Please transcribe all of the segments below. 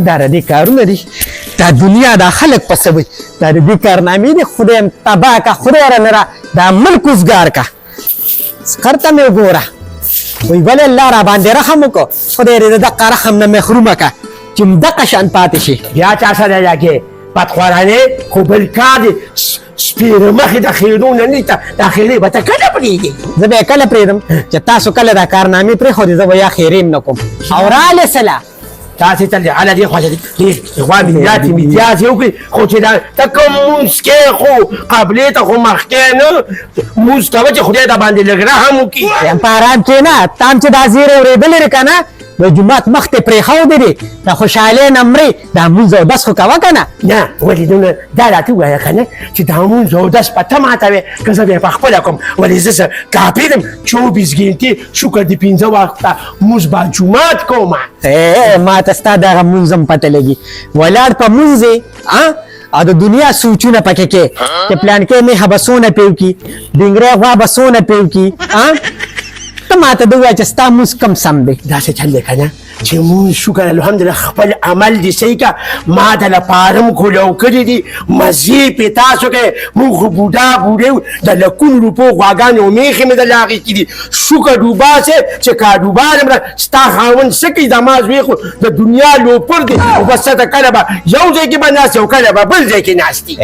دا د دې کارونه دي دا دنیا دا خلک پسې وي دا د دې کارنامې دي خدای م تباه کا خدای رانه را دا ملک وزګار کا سکر ته مې وګوره وی ولې الله را باندې رحم وکړو خدای دې د دقه رحم نه محرومه کا چې دقه شان پاتې شي بیا چا سره لګې بدخوارانې خو بل کار دی سپېره مخې د خیرونه نشته دا خیرې به ته کله پرېږدې زه به یې کله پرېږدم چې تاسو کله دا کارنامې پرېښودې زه به یا خیرې هم نه کوم او رالې سله تاسې تل هله دې خوا دې خوا ملاتې امتیاز یې وکړي خو چې دا ته کوم مونځ کې خو قبلې ته خو مخکې نه مونځ کوه چې خدای ته باندې لږ رحم وکړي یم په ارام کښېنه تا هم چې دا زیری اورېدلې دی که نه د جومات مخ ته پرېښودې دي د خوشحالۍ نه مرې دا مونځ او دس خو کوه که نه نه ولې دونه دا راته ووایه که نه چې دا مونځ او دس په ته ماته وې که زه به یې پخپله کوم ولې زه کافر یم 24 ګنټې شکر د 5 وخته مونځ به جومات کوم ما ته ستا دغه مونځ هم پته لګي ولاړ په مونځ یې او د دنیا سوچونه پکې کې چې پلانکې مې حبسونه پې وکړي ډنګرې غوا بسونه پې وکړي ته ما ته د ووایه چې ستا مونځ کم سم دی داسې چل دی که نه چې مونږ شکر الحمدلله خپل عمل دې صحیح که ما د لپاره م کولو کړي دي مزې پې تاسو کوئ مونږ خو بوډا بوډۍ د لکونو روپو غواګانې او میښې مې دله اخېستې دي شکر ډوباسې چې کاروبار م ستا خاوند څه کوي زما زوی خو د دنیا لوپر دی او بس ته کله به یو ځای کې به ناست او کله به بل ځای کې ناست دي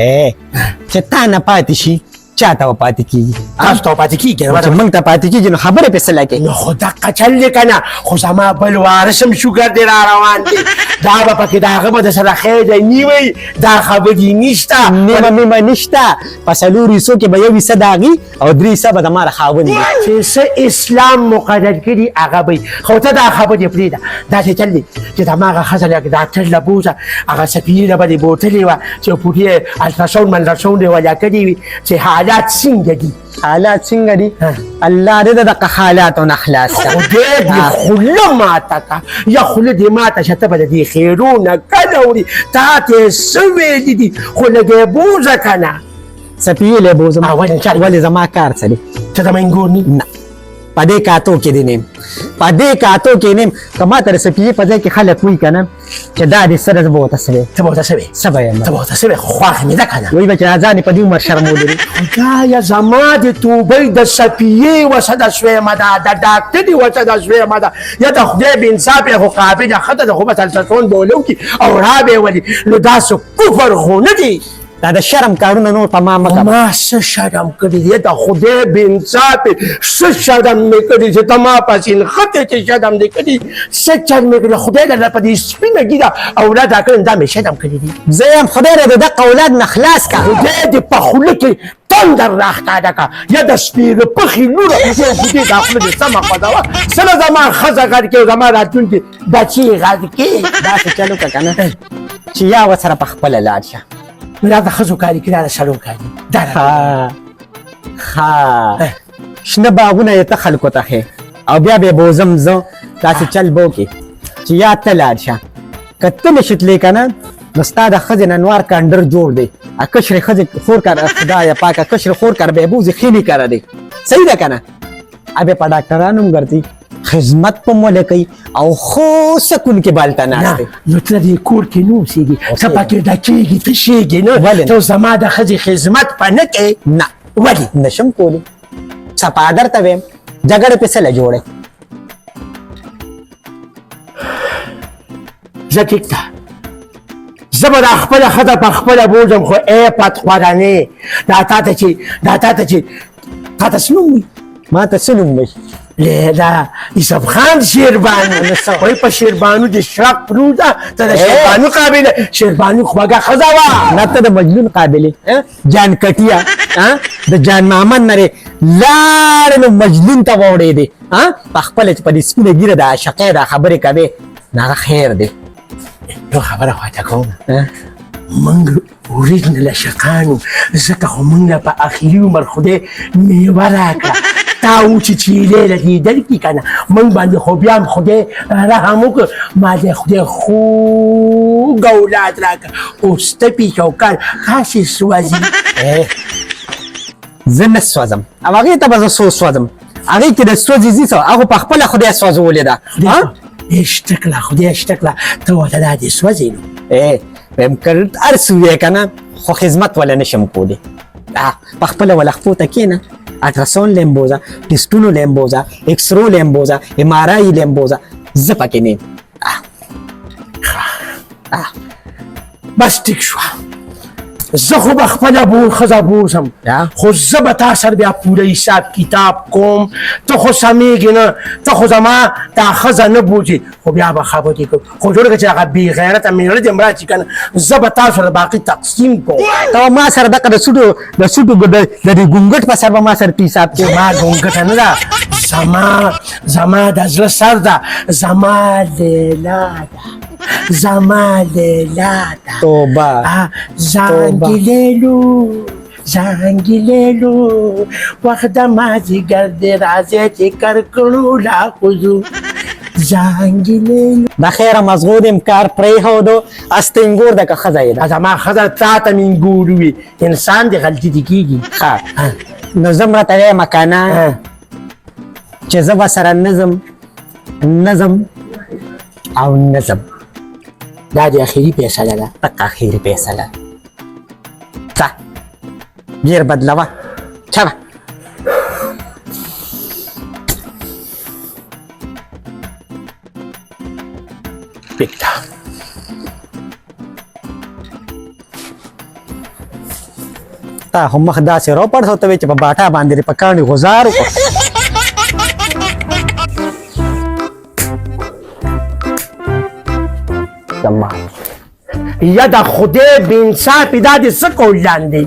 چې تا نه پاتې شي چا ته به پاتې کېږي تاسو ته پاتې کېږي چې موږ ته پاتې کېږي نو خبرې پې څه لګې نو خو دقه چل دی که نه خو زما بل وارث هم شوګر دی را روان دی دا به پکې د هغه به د سره خیر دی نیوی دا خبرې نشته نیمه میمه نشته په څلورو حصو کې به یو حصه د هغې او درې حصه به د ما د خاوند وي چې څه اسلام مقرر کړي هغه به خو ته دا خبرې پرېږده داسې چل دی چې هماغه ښځه لکه ډاکټر له بوځه هغه سفیري نه به دې بوتلې وه چې پوټې الټراساونډ ملټراساونډ یې ولا کړي وي چې حالات څنګه دي حالات څنګه دي الله دې د دغه حالاتو نه خلاص کړه خدای دې خوله ماته کړه یا خوله دې ماته شه ته به د دې خیرونه کله وړي تا ته یې څه ویلي دي خو لږ یې بوځه که نه سپیې یې بوځم ولې زما کار څه دی ته د منګور نی نه په دې کاتو کې دی نیم په دې کاتو کې نیم که ما ته د سپیې په ځای کې خلک وایي که نه چې دا دې سره زه به ورته څه وی ته به ورته څه وی څه به یم ته به ورته څه وی خوښ مې ده که نه وایي به چې ځان یې په دې عمر شرمولې دي خدایه زما د توبې د سفیې وسده شویمه ده د ډاکټرې وسده شویمه ده یا د خدای به انصاف یې خو قابله ښځه ده خو به الټراساونډ به ولو کړي او را به یې ولي نو دا څه کفر خو نه دی دا د شرم کارونه نور په ما مه کوه ما څه شرم کړي دی د خدای به انصاف څه شرم مې کړي چې ته ما پسې نښتې چې شرم دې کړي څه چل مې کړي خدای درله په دې سپینه ږیره اولاد راکړی دا مې شرم کړي دي زه یم خدای دې د دغه اولاد نه خلاص کړه خدای دې په خوله کې تندر راښکاره کړه یا د سپېره پښې لوره خدای دا خوله دې سمه خوځوه سره زما ښځه غږ کې او زما راتلونکي بچې غږ کې داسې چل وکړه که نه چې یا ورسره په خپله لاړ شه نو دا د ښځو کاري کړي دا د سړو کاري دا شنه باغونه یې ته خلکو ته ښې او بیا به یې بوځم زه داسې چل به وکړې چې یا ته لاړ شه که ته نشي تللی که نه نو ستا د ښځې ننوار کانډر جوړ دی کشرې ښځې خور کار خدایه پاکه کشرې خور کار به یې بوځي خینې کاره دی صحیح ده که نه بیا په ډاکټرانو هم ګرځي خدمت په موله کوي او خو سکون کې بالته ناست دی نو ته دې کور کې نه اوسېږي ته پکې ډکېږي تشېږي نه ته زما د ښځې خدمت په نه کوې نه ولې نشم کولی څپادر ته ویم جګړې پې څه له جوړې زه ټیک ده زه به دا خپله ښځه په خپله بوځم خو ای پتخوارانې دا تا ته چې تا ته څه نوم وي ما ته څه نوم وي دا یوسف خان شیربانو وایي په شیربانو د شرق پروت ده ته د شیربانو قابله شیربانو خوږه ښځه وه نه ته د مجنون قابلې جان کټیا د جان محمد نه لاړې نو مجنون ته واوړېدې په خپله چې په دې سپینه ږیره د عاشقۍ دا خبرې کوې نو هغه خیر دی یو خبره خو ته کوم موږ اوریجنل عاشقانو ځکه خو موږ له په اخري عمر خدای میوه راکړه تا و چې چیلې له دې درکړي که نه موږ باندې خو بیا هم خدای رحم وکړه ما دې خدای خوږ اولاد راکړه اوس تپي چوکر خاصې سوځي زه نه سوځم او هغې ته به زه سوځم هغې کې د سوځي ځي څه هغه په خپله خدای سوځولې ده شته کړه خدای شته کړه ته ورته دا دې سوځې نو ویم که هر څه وی که نه خو خدمت ولا نشم کولی په خپله ولا خپو ته کښېنه الټراساونډ لیم بوځه ټسټونو لیم بوځه ایکسرو لیم بوځه ام آر آی لیم بوځه زه پکې نه یم بس ټیک شوه زه خو به خپله ښځه بوځم خو زه به تا سره بیا پوره حساب کتاب کوم ته خو سمېږې نه ته خو زما دا ښځه نه بوځې خو بیا به خبرې کوم خو جوړه کړه چې هغه بې غیرته مېړه دې مړه چې که نه زه به تاسو سره باقي تقسیم کوم ته ما سره دغه د سوټو د دې ګونګټ په سر به ما سره حساب کوې ما ګونګټه نه ده زما د زړه سر ده زما لیلا ده زما لیلا ده توبه زنګیلېلو وخت د مازدیګر دی راځئ چې کرکړو لا خوځو زنګیلېلو د خیره مزغو دې کار پرېښودو استنګور ده که ښځه یې ده زما ښځه تا ته مینګور وي انسان دې غلطي دې کېږي نو زه راته وایم که نه چې زه به سره نظم او نظم دا د اخري فیصله ده دقه اخري فیصله ځه ګیر بدلوه چوه بېکته تا خو مخ داسې راوپړسو ته وې چې په باټا باندې دې په کاڼي غزار وکړو یا د خدای بې انصافي دا دې څه کول لاندې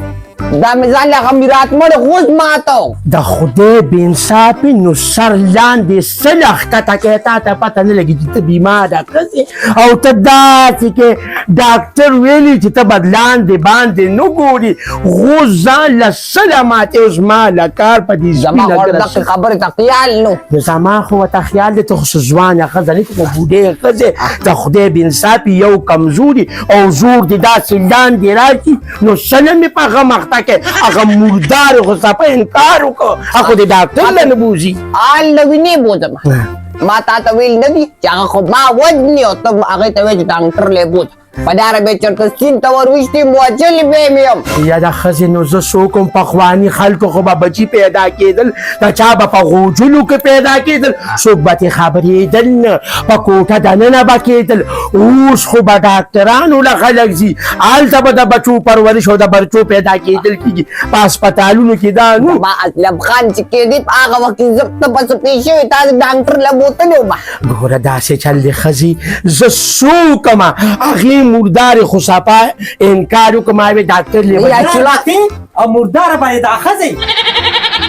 دا مې ځان له غمیرات مړ غوز ماتو د خدای بې انصافي نو سر لاندې څه له ښکته کوې تا ته پته نه لګي چې ته بیماره ښځې او ته داسې کې ډاکټر ویلي چې ته به لاندې باندې نه ګوري غوز ځان له څه له ماتې اوس ما له کار په دې زما خو دقې خبرې ته خیال نو زما خو ورته خیال دی ته خو څه ځوانه ښځه نه ته خو بوډۍ ښځې د خدای بې انصافي یو کمزوري او زور دې داسې لاندې راشي نو څه نه مې په هغه مخته کې هغه مردار خو صفه انکار وکړه هغه د ډاکټر له نه بوځي آل له وینې بوځم ما تا ته ویل نه دي چې هغه خو ما وژني او ته هغې ته وایې چې ډاکټر لی بوځه په داره به چېرته سیند ته ور ویشتې موجلې به یې یم یا د ښځې نو زه څوک یم پخواني خلکو خو به بچي پیدا کېدل د چا به په غوجلو کې پیدا کېدل څوک به ترې خبرېدل نه په کوټه دننه به کېدل اوس خو به ډاکټرانو له خلک ځي هلته به د بچو پرورش او د بچو پیدا کېدل کېږي په هسپتالونو کې دا نو ما اسلم خان چې کېدې په هغه وخت کې زه ته پسې پېښ شوې تا د ډاکټر له بوتلې ومه ګوره داسې چل دی ښځې زه څوک یم هغې مردارې خو صفا انکار وکړه ما وې ډاکټر لیوه او مرداره باندې دا ښځې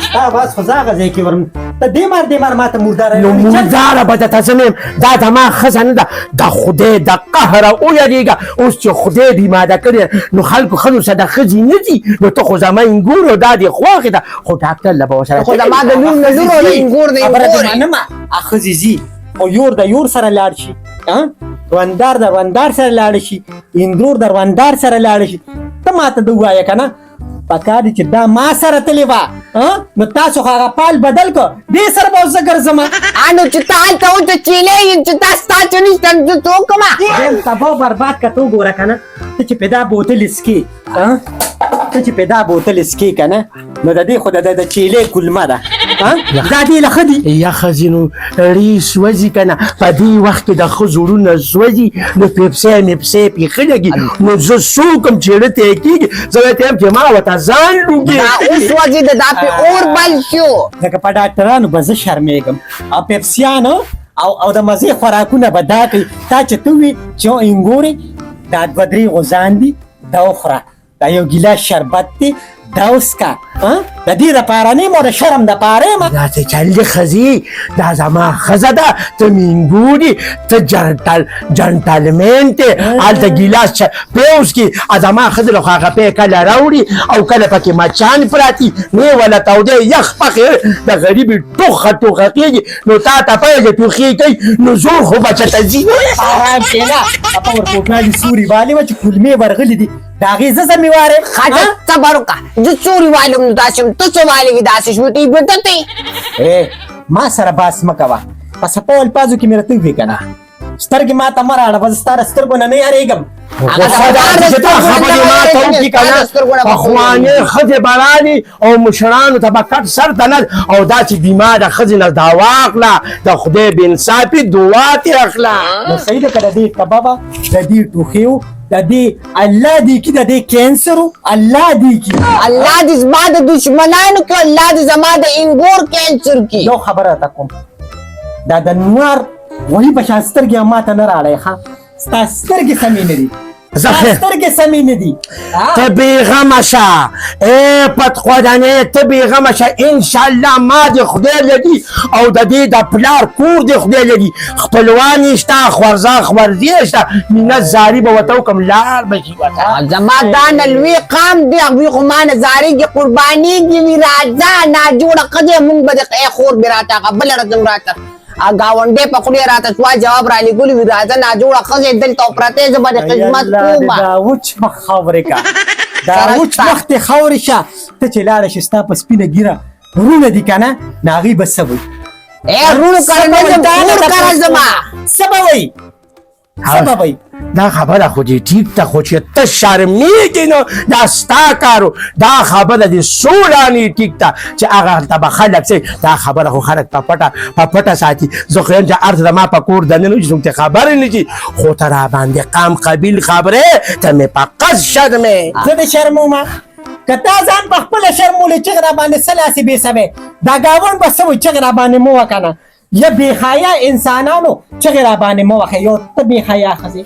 ستا بس خو زه هغه ځای کې ورم ته دې مار ما ته مرداره نو مرداره به درته زه نه یم دا زما ښځه نه ده د خدای د قهره ویرېږه اوس چې خدای بیماده کړې نو خلکو ښځو سره د ښځې نه ځي نو ته خو زما انګور او دا دې خوښې ده خو ډاکټر له به ورسره خو زما د لور نه لور او د انګور د خبره دې انګور منمه ښځې ځي او یور د یور سره لاړ شي روندار د روندار سره لاړ شي اندور د روندار سره لاړ شي ته ماته د ووایه که نه پکار دي چې دا ما سره تلې وه نو تاسو خو هغه پال بدل کړه دې سره به اوس زه ګرځم نو چې ته هلته اوس د چیلې یې چې تا ستا چې نشته زه څه وکړمه تبا برباد که ته وګوره که نه ته چې پیدا بوتل څکې ته چې پیدا بوتل څکې که نه نو د دې خو د چیلې کلمه ده دا دې له ښه دي یا ښځې نو ړې سوځي که نه په دې وخت کې د ښځو وروڼه سوځي نو پیپسۍ میپسۍ پې ښه لګي نو زه څوک یم چې ړه ته یې کېږي زه ورته یم چې ما ورته ځان لوګي دا اوس وځي د دا پې اور بل شو ځکه په ډاکټرانو به زه شرمېږم او پیپسیانو او د مزې خوراکونه به دا کوي تا چې ته وي چې انګورې دا دوه درې غوزان دي دا وخوره دا یو ګیلاس شربت دی دا وڅښه د دې دپاره نه یم او د شرم دپاره یم دا څه چل دی ښځې دا زما ښځه ده ته مینګوري ته جنټلمین دی هلته ګیلاس پی وڅکي زما ښځې له خو هغه پی کله راوړي او کله پکې مچان پراتي نه وله تودی یخ پخې د غریبې ټوخه ټوخه کېږي نو تا ته پی چې ټوخې کوي نو زور خو به چېرته ځي آرام کښېنه اپه ورکوټنالي سوري والې وه چې کلمې ورغلي دي د هغې زه ذمېوار یم خاطر صبر وکړه زه څوري والم نو داسې یم ته څه والې داسې شو ته یې بدتې ما سره باس مه کوه په څپو الفاظو کې مې راته ووایې که نه سترګې ما ته مه راړه، بس ستا د سترګو نه نه یارېږم. غوسه ده چې تا خبرې ما ته وکړي که نه، پخوانۍ ښځې به رالي او مشرانو ته به کټ سر ته نه، او دا چې بیمار د ښځې نه دا واخله، د خدای بې انصافي دعا ترې اخله. نو صحیح ده که د دې کبابه د دې ټوخي و، د دې الله دې کي، د دې کینسر و، الله دې کي. الله دې زما د دشمنانو کې، الله دې زما د انګور کینسر کې. یو خبره ته کوم، دا د نوار وحي په شان سترګې ما ته نه راړی ښه، ستا سترګې سمې نه دي، ستا سترګې سمې نه دي. ته بېغمه شه، ای پتخودنې ته بېغمه شه، انشاءالله ما دې خدای لري او د دې د پلار کور دې خدای لري، خپلوان یې شته، خورزا خوردې شته، مینت زاري به ورته وکړم، لار به شي ورته. زما دا نه لوی قام دی، هغوی خو ما نه زارېږي، قربانېږي وي. راځه ناجوړه ښځې، مونږ به دې ای خور مې راته هغه بله ورځ هم راته ګاونډۍ په خولې راته سوا جواب رالېږلي وي، راځه ناجوړه ښځې دلته پرتې، زه به دې خدمت کوم. دا وچ مخ خاورې کا، دا وچ مخ دې خاورې شه. ته چې لاړه شي ستا په سپینه ږیره ورونه دي که نه، نو هغوی به څه وایي؟ ای رونو کره نه ځم، کور کره ځمه. څه به وایي؟ څه به وایي؟ دا خبره خو دې ټیک ته، خو چې ته شرمېږې نو دا ستا کارو، دا خبره دې سولانې ټیک ته چې هغه ته به خلک څه، دا خبره خو خلک په پټه ساتي. زه خو یم چې هر څه د ما په کور دننه چې څوک ته خبرې نه شي، خو ته را باندې قام قبیل خبرې، ته مې په قصد شرمې. زه دې شرمومه؟ که تا ځان په خپله شرمولې، چغې را باندې څه لاسې بې سوې، دا ګاونډ به څه وایي، چغې را باندې مه وه که نه. یا بېحیا انسانانو چغې را باندې مه وهئ. یو ته بېحیا ښځې،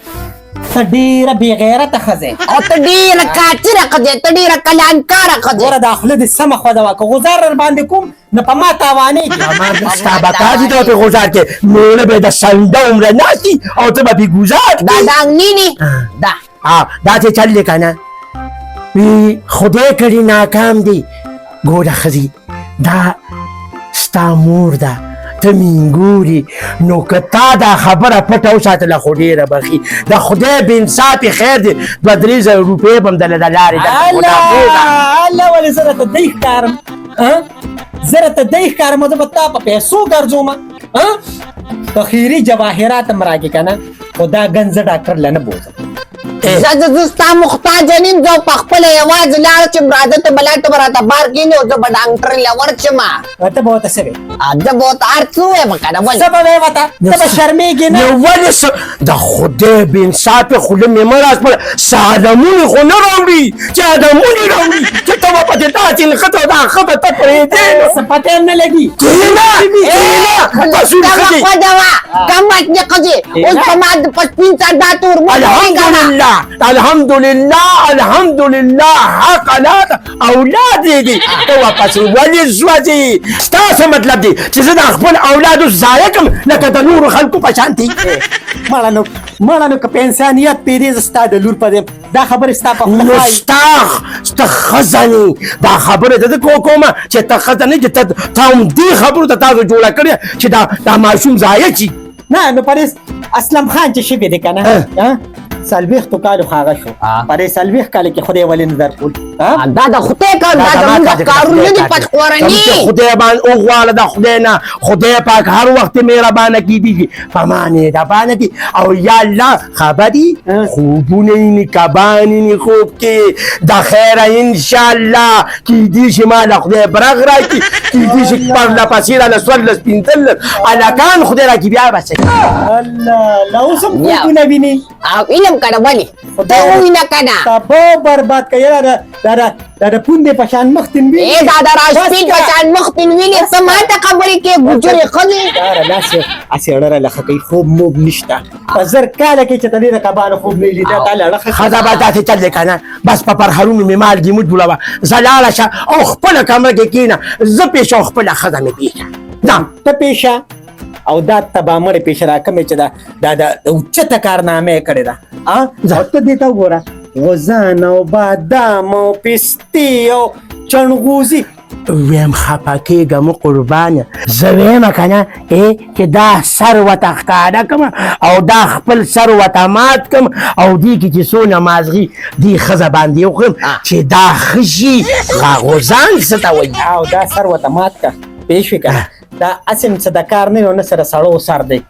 ته ډېره بېغیرته ښځې، او ته ډېره کاچره ښځې، ته ډېره کلانکاره ښځې. ګوره دا خوله دې سمه خوده وه، که غوزار در باندې کوم نو په ما تاوانېږي. ستا به کار دي ته پرې غوزار کې، میړه به یې د سنډه عمره ناستي او ته به پرې ګوزار دا کړې. ډانګنینې دا دا چې چل دی که نه، وی خدای کړي ناکام دی. ګوره ښځې، دا ستا مور ده، ته مینګوري، نو که تا دا خبره پټه وساتله خو ډېره بخي، د خدای بې انصافي خیر دی. 2-3 زره روپۍ به هم دله د لارې الله ولې زه راته دی ښکارم، زه راته دی ښکارم، زه به تا په پیسو ګرځومه. که خیري جواهرات هم راکړې که نه، خو دا ګن زه ډاکټر له نه بوځم. زه ستا محتاجه نیم، زه په خپله یوازې لاړ چې راځه ته به لاړ، ته به راته بار کښېنې او زه به ډاکټر له ورشمه. ته به ورته څه وې؟ زه به ورته هر څه ووایم که نه، ولې څه به وې ورته؟ ته به شرمېږې نه؟ نو ولې د خدای بې انصافې خوله مې مه راسپړه، سادمونې خو نه راوړي چې ادمونې راوړي چې ته به پکې داسې نښته او دا ښځه ته پرېږدې نو څه پته هم نه لګي. کښېنه خوده وه کمبخته ښځې، اوس په ما په سپین سر دا تور الحمدلله الحمدلله الحمدلله حق اولاد اولاد دي ته واپس ولې سوځي؟ ستا څه مطلب دی چې زه د خپل اولادو ضایع کړم لکه د نورو خلکو په شانتې؟ مړه نو که په انسانیت پیرې زه ستا د لور په دې دا خبرې ستا په خوله نو وایي. ستا ښځه نه دا خبره ته کومه چې ته ښځه نه چې تا هم دې خبرو ته تاسو جوړه کړې چې دا ماشوم ضایع شي. نه نو پرېز اسلم خان چې شوی دی که نه، 40 کالو خو هغه شو، پرې 40 کاله کې خدای ولې نه درکول؟ دا د خدای کار، دا زموږ د کارونه دي پټخورني. خدای باندې وغواړه د خدای نه، خدای پاک هر وخت مهربانه کیږي، په ما مهربانه دي. او یا الله خبري خوبونه یې کبان یې خوب کې د خیره انشاءالله کیدي چې ما له خدای برغ راکړي، کیدي چې پرله پسې راله څوارلس پنځلس هلکان خدای راکړي بیا به څه کوي؟ الله لا اوس هم خوبونه ویني. علم که نه ولې ته ووینه که نه تبا برباد که یاره دا د پوندې په شان مختین ویني. دا د راشپین په شان مختین ویني. ته ما ته خبرې کې ګوجرې ښځې یاره داسې اړه لښه کوي، خوب موب نشته. په 1000 کاله کې چې ته دې د کبانو خوب نه لیده تا لړه ښځه به داسې چل دی که نه، بس په پرهرونو مې مالګې مه جوړوه، زه لاړه شه او خپله کمره کې کښېنه، زه پېښه او خپله ښځه مې پېښه ته پیشه او دا تبامړې پیشه راکمې چې دا د اوچته کارنامه یې کړې ده. او ته دې ته وګوره، غوزان او بادام او پستې او چڼغوزي. ویم خفه کېږم قربانه، زه ویم که نه چې دا سر ورته ښکاره کړم او دا خپل سر ورته مات کړم او دې کې چې څونه مازغي دې ښځه باندې وخورم چې دا ښه شي. غوزان څه ته وایي؟ او دا سر ورته مات کړه، پوه شوې که نه؟ دا اسم څه د کار نه نه سره سړو سر دی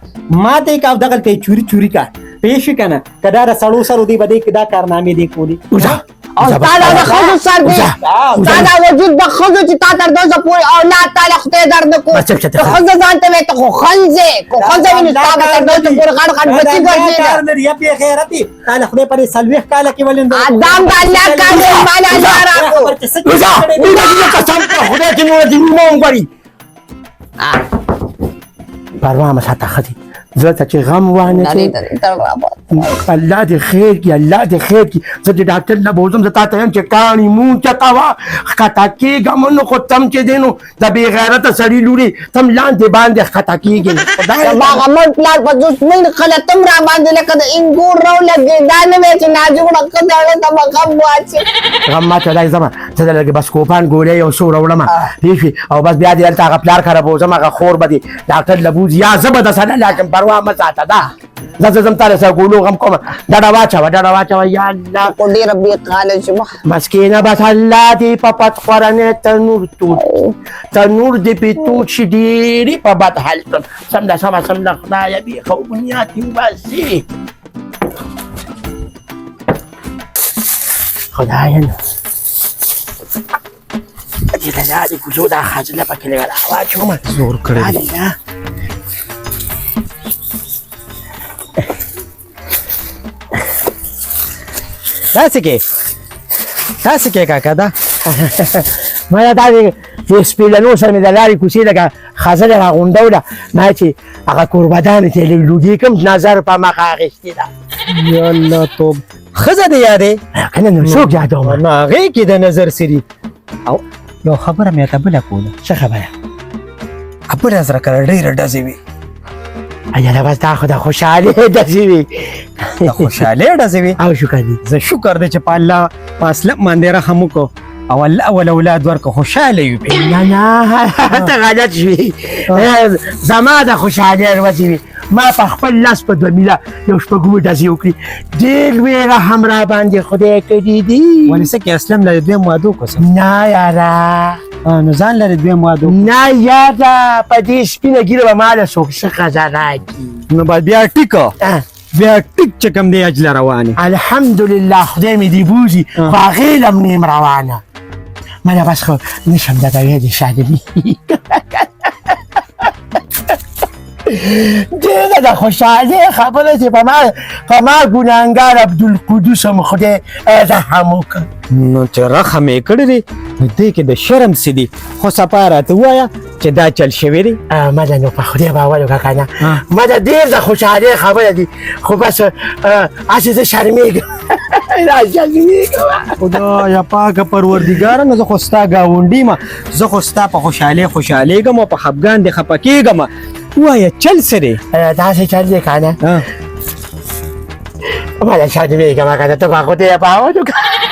ما ته کا دغه ته چوری کا پېښ کنه کدا را سړو سر دی بده کدا کارنامې دی کولی او تعالی د خود سر دی تعالی وجود د خود چې تا تر دوزه پورې اولاد تعالی خدای درد کو خود ځانته وي ته خو خنځه کو خنځه ویني تا تر دوزه پورې غړ غړ بچي ګرځي کار نه یا په خیرتي تعالی خدای پر سلوخ کاله کې ولین ادم د الله کار مال الله راکو قسم خدای کې نور دې مونږ غړي پروا ما ساته خدي زړه چې غم وانه درې تر رابط الله دې خیر کی الله دې خیر کی زه دې ډاکټر نه بوزم زه تاسو ته چې کانی مون چتا وا خطا کې غمنو کو تم چې دینو د بی غیرت سړی لوري تم لاندې باندې خطا کېږي خدای ما غمر پلار په جوس من خلتم را باندې لکه د انګور رو لګي دا نه وې چې ناجوړه کده ته غم واچي غم ما ته دای زما ته لګي بس کوپان ګولې او سور وړم هیڅ او بس بیا دې تل پلار خراب بوزم هغه خور بدی ډاکټر لبوز یا زبد سره لکه پروا ما ساته دا زم تعالی سره ګولو غم کوم دا واچا یا الله کو دې ربي قال شبه مسکینه بس الله دې په پات خورنه تنور دې په تو چې ډېری په بد حال سم خدای به خو بنیاد باسي خدای نه دې ته لارې کوزو دا خاصله پکې لګا واچوم زور کړی تاسو کې کاکا دا ما دا دې سپیلنو سره مې د لارې کوڅې لکه خزله راغونډوله ما چې هغه قربدانې ته لږ کوم نظر په مخه اخیستې ده یا الله توب ښځه دې یادې که نه نو څوک یادوم نو هغې کې د نظر سري او یو خبره مې ته بله کوله څه خبره خبره سره کله ډېره ډزې وي یاره بس دا خو د خوشحالۍ ډزې وي د خوشحالۍ ډزې وي او شکر دي زه شکر دی چې په الله په اسلم باندې رحم وکړو او الله اول اولاد ورکړو خوشحاله یو پې نه ته غلط شوې زما د خوشحالۍ ورځې وي ما په خپل لاس په 2 میله یو شپږمې ډزې وکړي ډېر لوی رحم را باندې خدای کړي دي ولې څه کې اسلم لري دویم واده وکړو نه یاره نو ځان لري دویم واده نه یاره په دې سپینه ګیره به ماله څوک څه ښځه راکړي نو باید بیا ټیکه بیا ټیک چې کوم دی اجله روانې الحمدلله خدای مې دې بوزي خو هغې لم نیم روانه منه بس خو نشم درته ویلی شادوي ډېره د خوشحالۍ خبره چې په ما ګناهګار عبدالقدوس هم خدای رحم وکړ نو چې رحم یې کړی دی نو دې کې د شرم څه دي خو صفا راته ووایه چې دا چل شوی دی ما د نو په خدای باور وکړه که نه ما د ډېر د خوشحالۍ خبره دي خو بس هسې زه شرمېږم خدایا پاکه پروردګاره نو زه خو ستا ګاونډي یم زه خو ستا په خوشحالېږم او په خفګان دې خفه کېږم وایه چل څه دی داسې چل دی که نه ما د شرمېږم که نه ته په خدای باور وکړه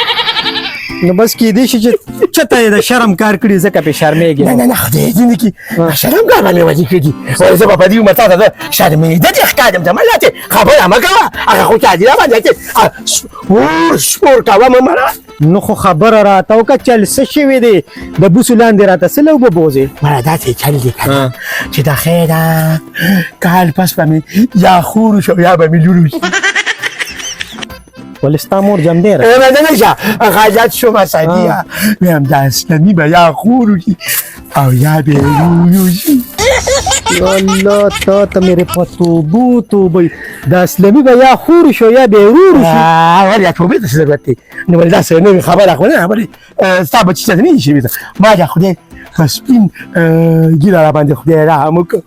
نو بس کېدای شي چې چته یې د شرم کار کړي ځکه پې شرمېږي نه خدای دې نه کړي شرم کار باندې وجې کړي وایي زه به په دې عمر تا ته زه شرمېده دې ښکارم ته مله چې خبره مه کوه هغه خوشحالي را باندې چې سپور کوه مه مړه نو خو خبره راته وکړه چل څه شوي دی د بوسو لاندې راته څه لوبه بوځې مړه داسې چل دی که نه چې د خیره کال پس به مې یا خور شو یا به مې لور شي ولې ستا مور جمدېره نه شه غلط شومه سدیه ویم د اسلمي به یا خور شي او یا به رویو شي الله تا ته مې په توبو د اسلمي به یا خور شو یا به رور شي ولې توبې ته څه ضرورت دی نو ولې داسې نوې خبره خو نه ولې ستا بچي ته نه شي ما د خدای په سپین ګیره را باندې خدای رحم وکړو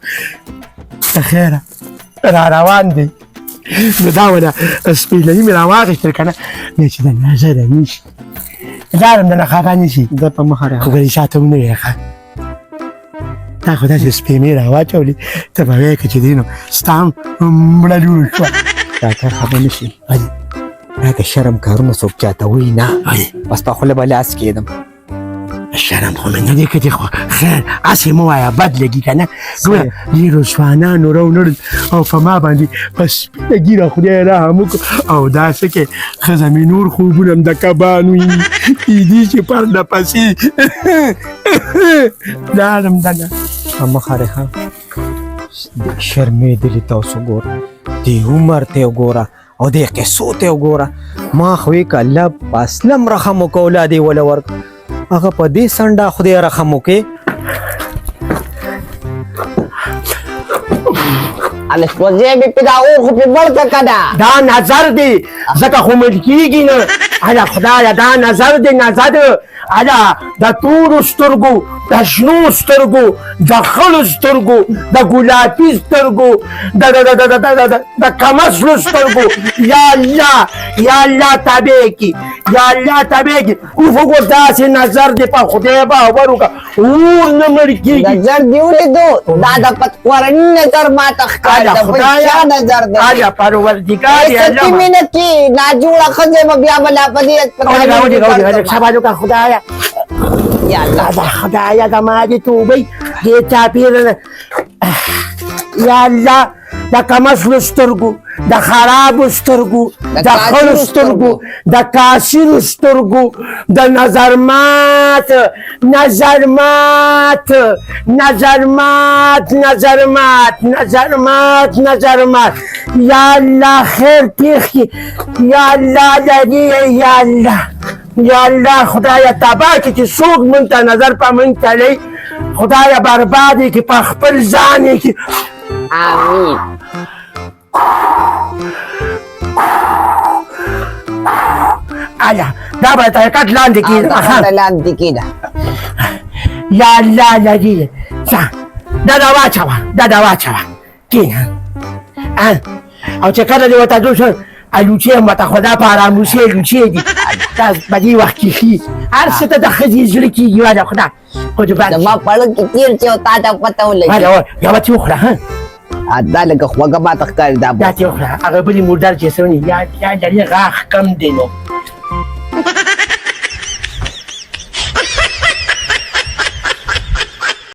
د خیره را روان دی نو دا ونه سپېلني مې راواخېستل که نه نه چې د نظره نه شي لاړم د نه خفه نه شي زه په مخه خو به دې شاته ونه ویې ښه تا خو داسې سپې مې راواچولې ته به وایې که چې دی نو ستا هم مړه لور شوه ډاکټر خفه نه شي راکه شرم کارونه څوک چاته وایي نه بس په خوله به لاس کېدم شرم خو مې نه دی کړی خو خیر هسې مه وایه بد لګي که نه ګوره دې رسوانانو راونړل او په ما باندې په سپینه ګیره خدای رحم وکړو او داسې کې ښځه مې نور خوبونه هم د کبان ویني کېدي چې پرله پسې لاړم دنه اما خاره ها شرمېدلي تاسو ګور د عمر ته وګوره او د قصو ته وګوره ما خو یې که الله په اسلم رحم وکړه اولاد یې وله ورک هغه په دې سنډه خدای رحم وکړي الف وځي به پیدا او خو په بل کډا دا نظر دی ځکه خو مړ کېږي نه اله خدایه دا نظر دی نظر اله د تورو سترګو د شنو سترګو د خړو سترګو د ګلابي سترګو د کمسلو سترګو یا الله یا الله تابع کی یا الله تابع کی اوف وګور داسې نظر دی په خدای باور وکړه اور نه مړ کېږي نظر دیولې دو دا د پتورن نظر ما تخکار د بچا نظر دی اله پروردگار یا ستی الله مینه کی ناجوړه خزه بیا بلا پدې سبحانه کا خدایا یا الله دا خدایا د ما دي توبې دې چاپیر یا الله د کمسلو سترګو د خرابو سترګو د خړو سترګو د کاسرو سترګو د نظرمات نظرمات نظرمات نظرمات نظرمات نظرمات یا الله خیر پیښ کړي یا الله لري یا الله یا الله خدایا تبا کی چې څوک مونږ ته نظر په مونږ تلی خدایا برباد کی په خپل ځان کی امين الا دا به طریقت لاندې کېده لاندې کېده یا الله لري دا دا واچوه دا دا واچوه کېنه او چې کله دې ورته دوسه الوچې هم ورته خدا په اراموسې لوچې دي دا په دې وخت کې ښي هر څه ته د ښځې زړه کېږي واده خدا خو زما پړه کې تېر چې او تا ته پته ولګي یوه تې وخوره ها دا لږه خوږه ماته ښکاري دا دا تې وخوره هغه بلې مردار چې څه وني یا لري غاښ کم دی نو